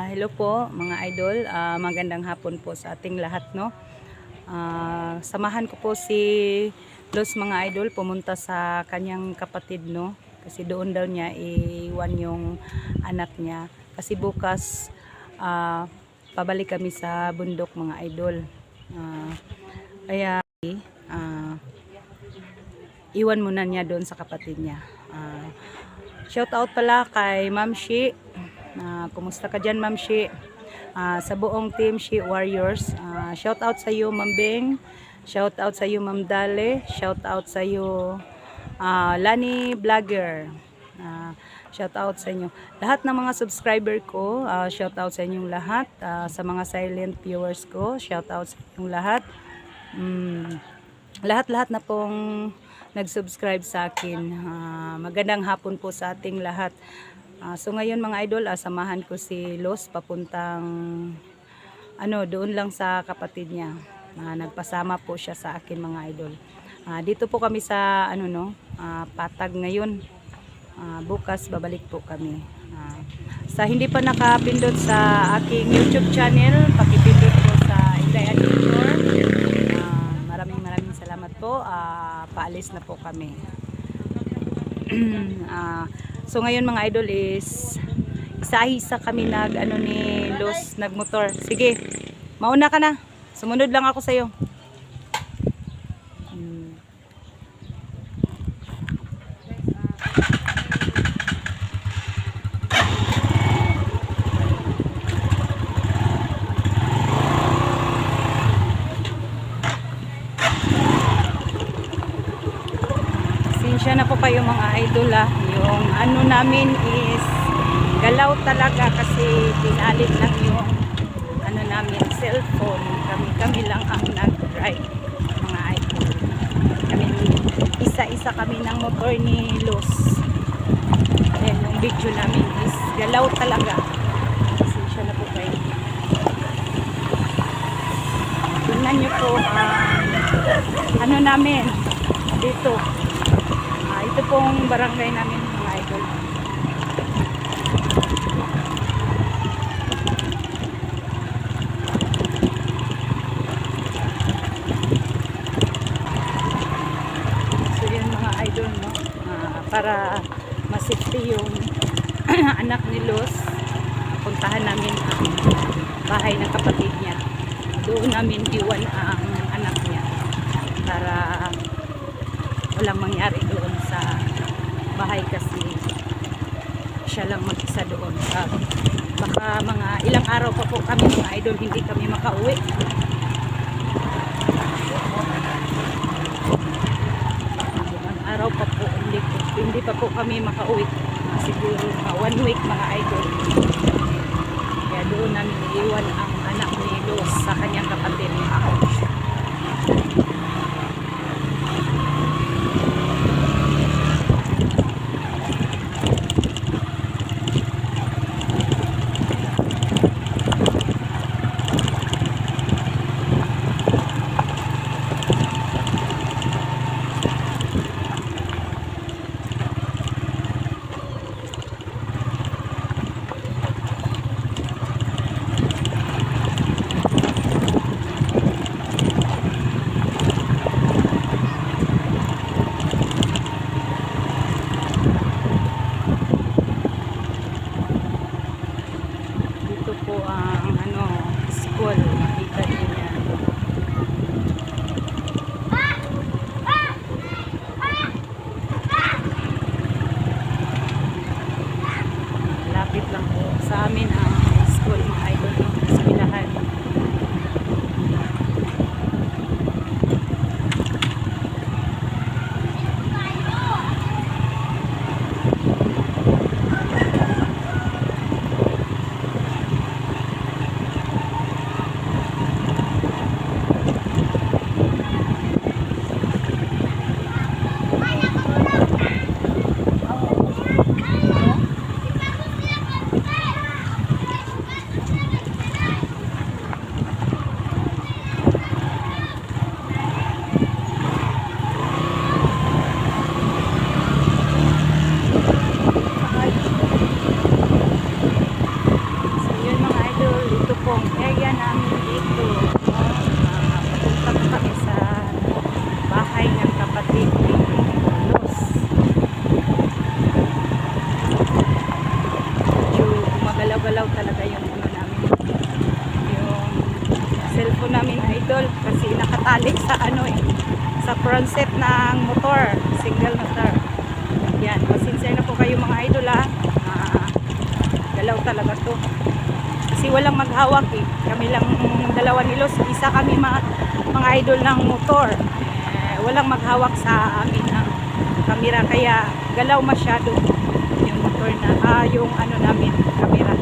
Hello po mga idol, magandang hapon po sa ating lahat, no. Samahan ko po si Los mga idol pumunta sa kanyang kapatid, no, kasi doon daw niya iwan yung anak niya kasi bukas pabalik kami sa bundok mga idol. Kaya iwan muna niya doon sa kapatid niya. Shout out pala kay Ma'am Shi. Kumusta ka dyan, Ma'am Shi? Sa buong team Shi Warriors. Shout out sa iyo, Ma'am Beng. Shout out sa iyo, Ma'am Dale. Shout out sa iyo, Lani Vlogger. Shout out sa inyo. Lahat ng mga subscriber ko, shout out sa inyong lahat. Sa mga silent viewers ko, shout out sa inyong lahat. Lahat-lahat na pong nag-subscribe sa akin. Magandang hapon po sa ating lahat. So ngayon mga idol, samahan ko si Los papuntang doon lang sa kapatid niya. Nagpasama po siya sa akin mga idol. Dito po kami sa Patag ngayon. Bukas babalik po kami. Sa hindi pa nakapindot sa aking YouTube channel, pakipindot po sa Inday Adventure. Maraming salamat po. Paalis na po kami. So ngayon mga idol is isa-isa kami ni Los nagmotor. Sige, mauna ka na. Sumunod lang ako sa iyo. Siya na po kayo mga idol, yung namin is galaw talaga kasi pinalit lang yung namin cellphone. Kami lang ang nag-drive mga idol. Isa-isa kami ng motor ni Los. And yung video namin is galaw talaga kasi siya na po kayo. Tingnan nyo po namin dito. Ito pong barangay namin mga idol. So yun mga idol, no? Para masafety yung anak ni Los, puntahan namin ang bahay ng kapatid niya. Doon namin iwan ang anak niya para walang mangyari doon sa bahay kasi siya lang mag-isa doon. Baka mga ilang araw pa po kami mga idol hindi kami makauwi. Ilang araw pa po hindi pa po kami makauwi. Siguro 1 week mga idol. Kaya doon namin iiwan ang anak ni Los sa kanyang kapatid. School, makita niyo yan. Lapit lang po sa amin ang school mga idol, eskwelahan. gumagalaw talaga yung ano namin, yung cellphone namin idol, kasi nakatali sa ano sa front set ng motor, single motor. Yan, pasensya na po kayo mga idol galaw talaga to. Kasi walang maghawak kami lang dalawa ni Los, isa kami mga idol ng motor. Walang maghawak sa amin ng camera, kaya galaw masyado yung motor na yung ano namin, camera.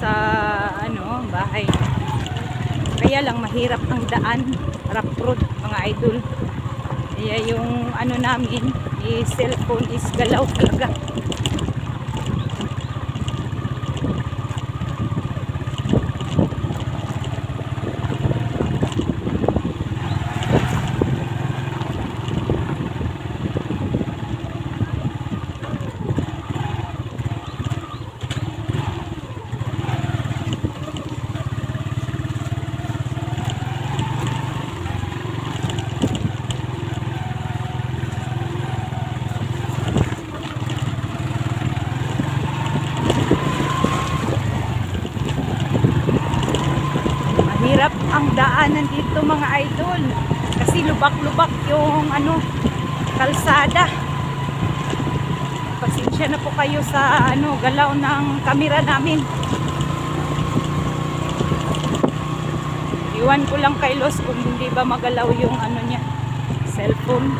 Sa ano bahay, kaya lang mahirap ang daan, rough road mga idol, kaya yung ano namin cellphone is galaw talaga. Hirap ang daanan dito mga idol, kasi lubak-lubak yung ano, kalsada. Pasensya na po kayo sa ano, galaw ng camera namin. Iwan ko lang kay Los kung hindi ba magalaw yung ano niya, cellphone.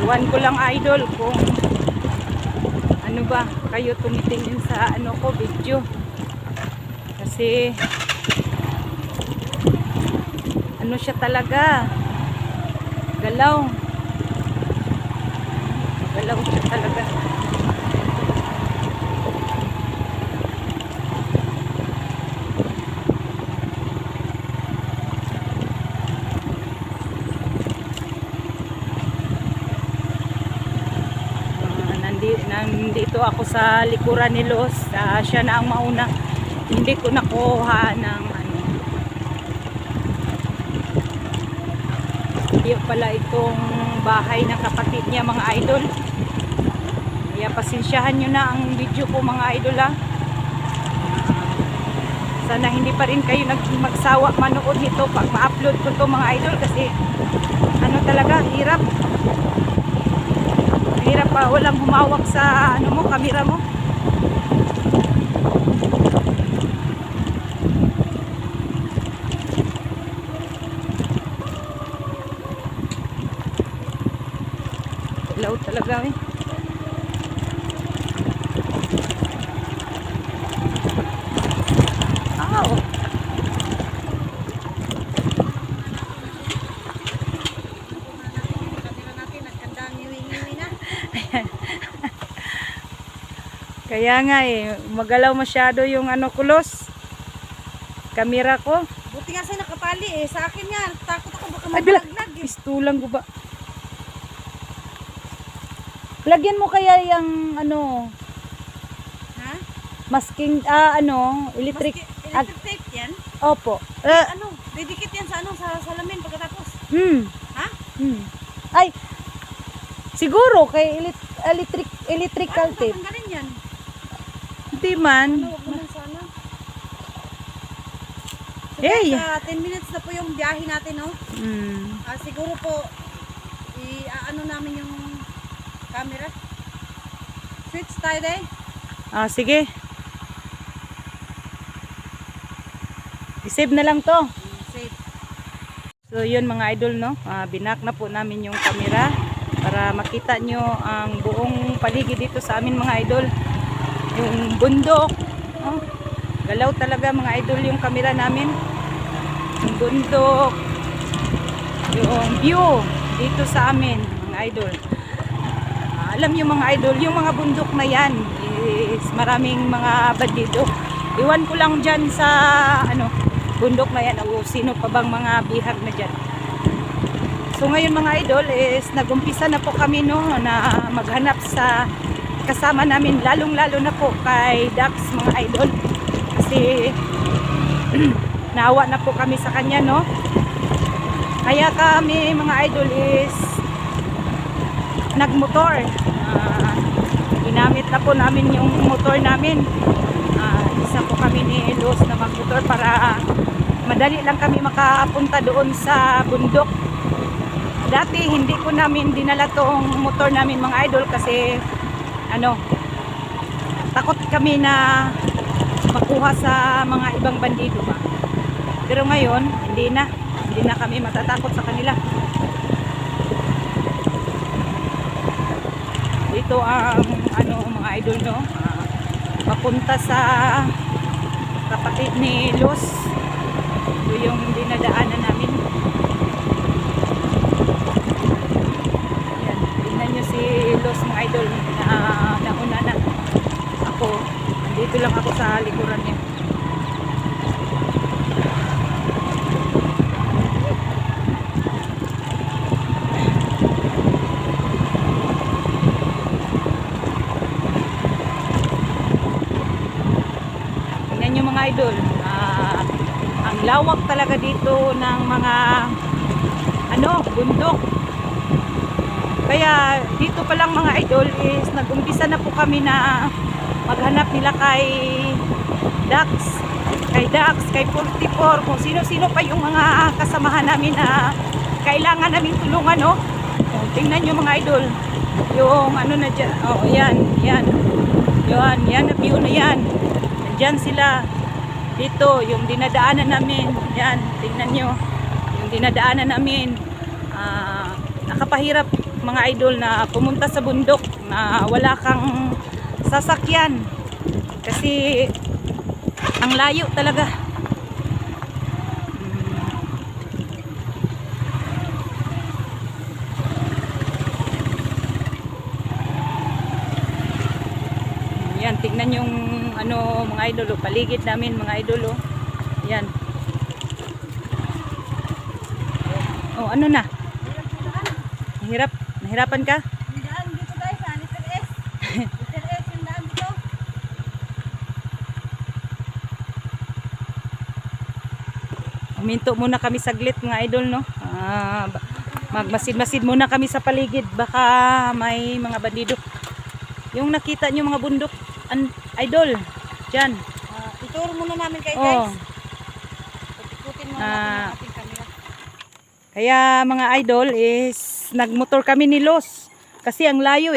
Iwan ko lang idol kung ano ba kayo tumitingin sa ano ko video, kasi ano siya talaga, galaw siya talaga. Nandito ako sa likuran ni Los, siya na ang mauna, hindi ko nakuha ng ano, hindi pala itong bahay ng kapatid niya mga idol, kaya pasensyahan nyo na ang video ko mga idol sana hindi pa rin kayo magsawa manood nito pag ma-upload ko to mga idol, kasi ano talaga, hirap pa, walang humawak sa ano mo, camera mo. Loud talaga Kaya nga magalaw masyado yung ano kulos, camera ko. Buti nga siya nakatali sa akin yan. Takot ako baka mabalaglag Pistulang ko ba? Lagyan mo kaya yung ano, ha? Masking, electric. Electric tape yan? Opo. Ano, didikit yan sa sa salamin pagkatapos. Ha? Ay, siguro kay electrical tape. Tanggalin yan. Hindi man. Huwag mo sana. So, Hey. 10 minutes na po yung biyahe natin, no? Siguro po, ano namin yung camera. Switch tayo day. Sige. I-save na lang to. Save. So yun mga idol, no? Binak na po namin yung camera para makita nyo ang buong paligid dito sa amin mga idol. Yung bundok, Oh, galaw talaga mga idol yung camera namin. Yung bundok, yung view dito sa amin mga idol. Alam nyo mga idol, yung mga bundok na yan is maraming mga bandido. Iwan ko lang dyan sa bundok na yan o sino pa bang mga bihag na dyan. So ngayon mga idol is nagumpisa na po kami na maghanap sa kasama namin, lalong lalo na po kay Dax mga idol, kasi naawa na po kami sa kanya kaya kami mga idol is nagmotor. Ginamit na po namin yung motor namin. Isa po kami ni Los na magmotor para madali lang kami makapunta doon sa bundok. Dati hindi ko namin dinala tong motor namin mga idol kasi takot kami na makuha sa mga ibang bandido ba. Pero ngayon hindi na kami matatakot sa kanila. Dito ang mga idol papunta sa kapatid ni Los. Ito yung dinadaanan namin. Yan, tingnan nyo si Los mga idol na nauna na ako. Dito lang ako sa likuran niya. Mga idol, ang lawak talaga dito ng mga bundok. Kaya dito pa lang mga idol is nagumpisa na po kami na maghanap nila kay Dax, kay 44, kung sino-sino pa yung mga kasamahan namin na kailangan namin tulungan tingnan nyo mga idol yung na dyan, yan na view na yan, nandyan sila. Dito, yung dinadaanan namin, yan, tingnan nyo, yung dinadaanan namin, nakapahirap mga idol na pumunta sa bundok na wala kang sasakyan kasi ang layo talaga. Yan, tingnan yung mga idol, paligid namin mga idol. Yan. Ano na? Nahirapan ka? Yung daan dito guys, Little S. Little S yung daan dito. Huminto muna kami saglit mga idol magmasid-masid muna kami sa paligid, baka may mga bandido. Yung nakita nyo mga bundok idol dyan, ituro muna namin kayo guys. Ikutin muna natin ang ating camera. Kaya mga idol is nagmotor kami ni Los kasi ang layo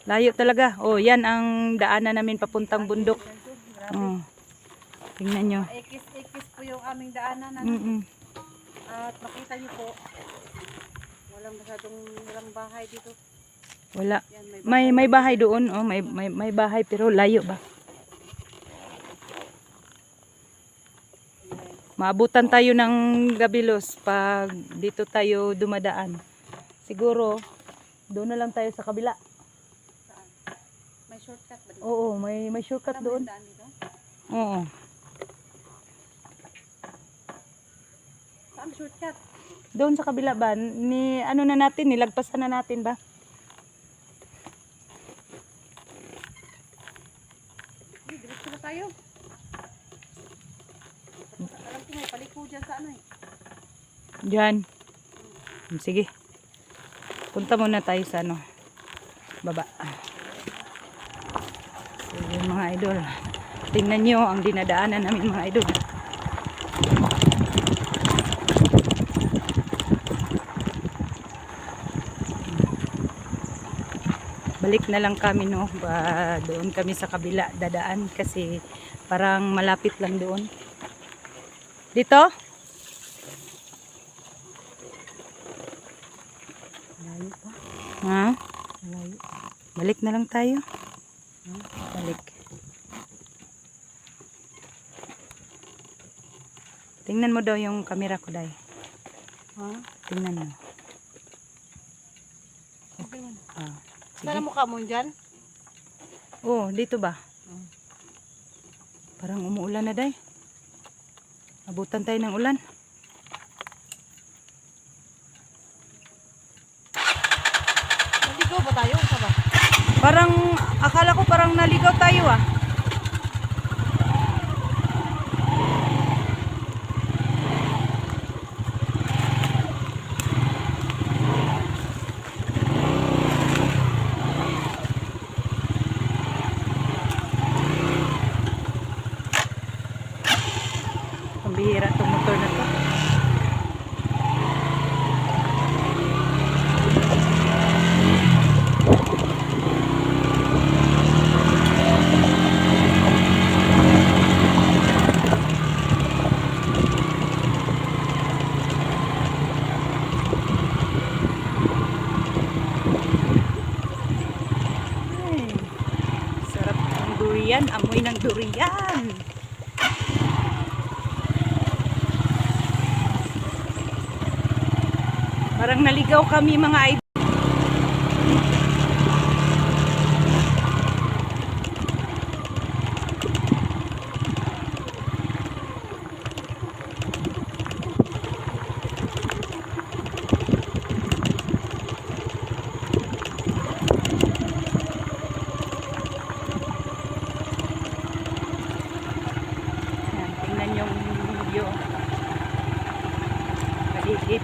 layo talaga. Yan ang daanan namin papuntang bundok. Tingnan nyo, Ekis po yung aming daanan at makita nyo po walang bahay dito. Wala. Yan, may bahay doon. May bahay pero layo ba? Maabutan tayo ng gabi Los pag dito tayo dumadaan. Siguro doon na lang tayo sa kabila. Saan? May shortcut ba dito? Oo, may shortcut doon. Daan dito? Oo. Saan shortcut? Doon sa kabila ba? Nilagpasan na natin ba? Diretso na tayo. Alam ko may paliko dyan sa Diyan. Sige. Punta muna tayo sa baba. Sige mga idol. Tingnan nyo ang dinadaanan namin mga idol. Balik na lang kami doon kami sa kabila dadaan kasi parang malapit lang doon. Dito? Malayo pa. Ha? Malayo. Balik na lang tayo. Balik. Tingnan mo daw yung camera ko, Day. Ha? Tingnan mo. Okay man. Ah, Saan ang mukha mo dyan? oh, dito ba? Hmm. Parang umuulan na, Day. Abutan tayo ng ulan. Naligaw ba tayo? Saan ba? Parang, akala ko parang naligaw tayo ah. Pambihira itong motor na to. Ay, sarap ng durian, amoy ng durian. Parang naligaw kami mga idol. Yan, tingnan yung video. Paligid.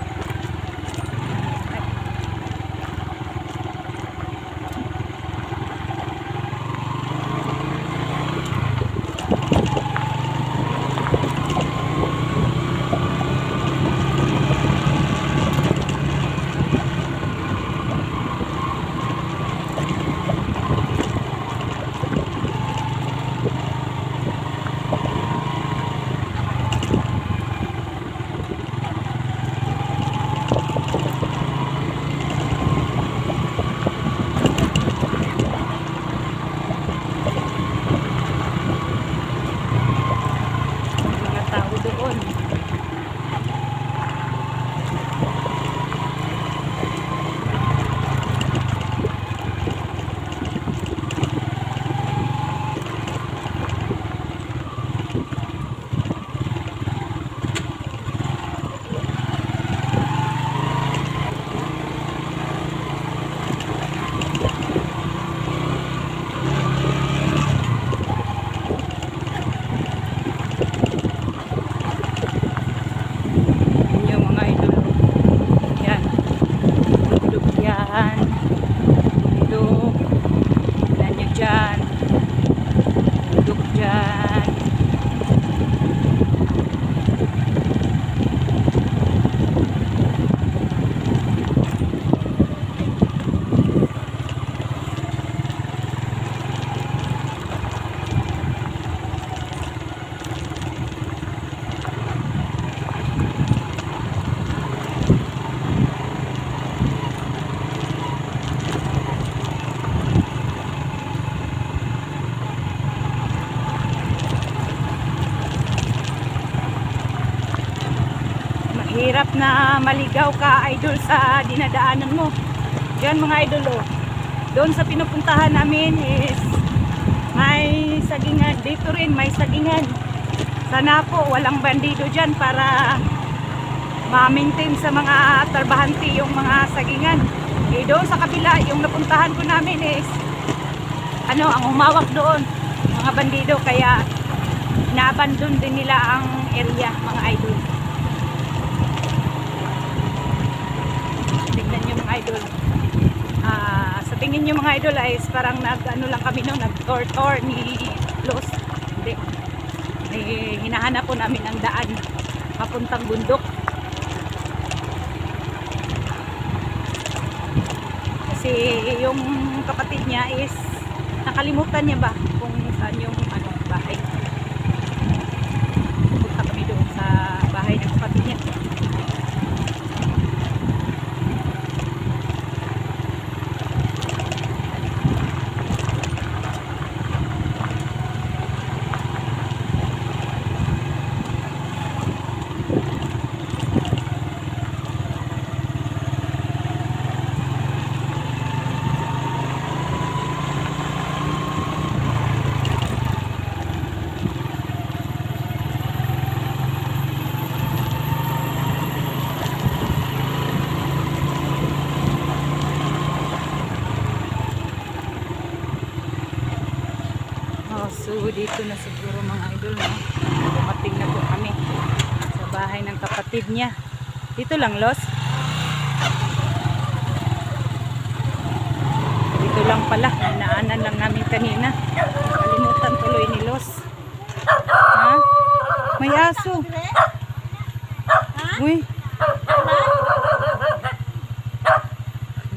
Mga tao doon. Yun yung mga idol. Yan. Bundok yan. Bundok. Yan nyo dyan. Bundok dyan. Mahirap na maligaw ka, idol, sa dinadaanan mo. Yan mga idol, oh. Doon sa pinupuntahan namin is may sagingan. Dito rin may sagingan. Sana po walang bandido dyan para ma-maintain sa mga trabahante yung mga sagingan. Eh, doon sa kabila, yung napuntahan ko namin is ang humawak doon, mga bandido. Kaya inaabandon din nila ang area, mga idol. Tingnan nyo mga idol. Sa tingin nyo mga idol ay parang lang kami no, nag-tour ni Los. Hindi. Hinahanap po namin ang daan papuntang bundok. Kasi yung kapatid niya is nakalimutan niya ba kung saan yung bahay. Punta kami doon sa bahay ng kapatid niya. siguro mga idol, no? Dumating na po kami sa bahay ng kapatid niya. Dito lang, Los. Dito lang pala. Inaanan lang namin kanina. Kalimutan tuloy ni Los. Ha? May aso. Uy.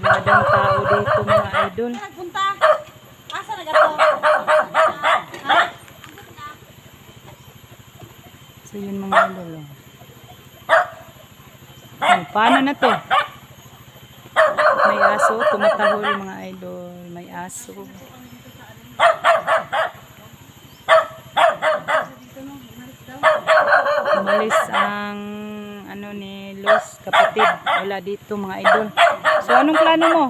Madang tao dito mga idol. Nagpunta. Asa na gato? Ha? So yun mga idol. Oh. Ay, paano na to? May aso. Tumatahol mga idol. May aso. Umalis ang ano ni Los kapatid. Wala dito mga idol. So anong plano mo?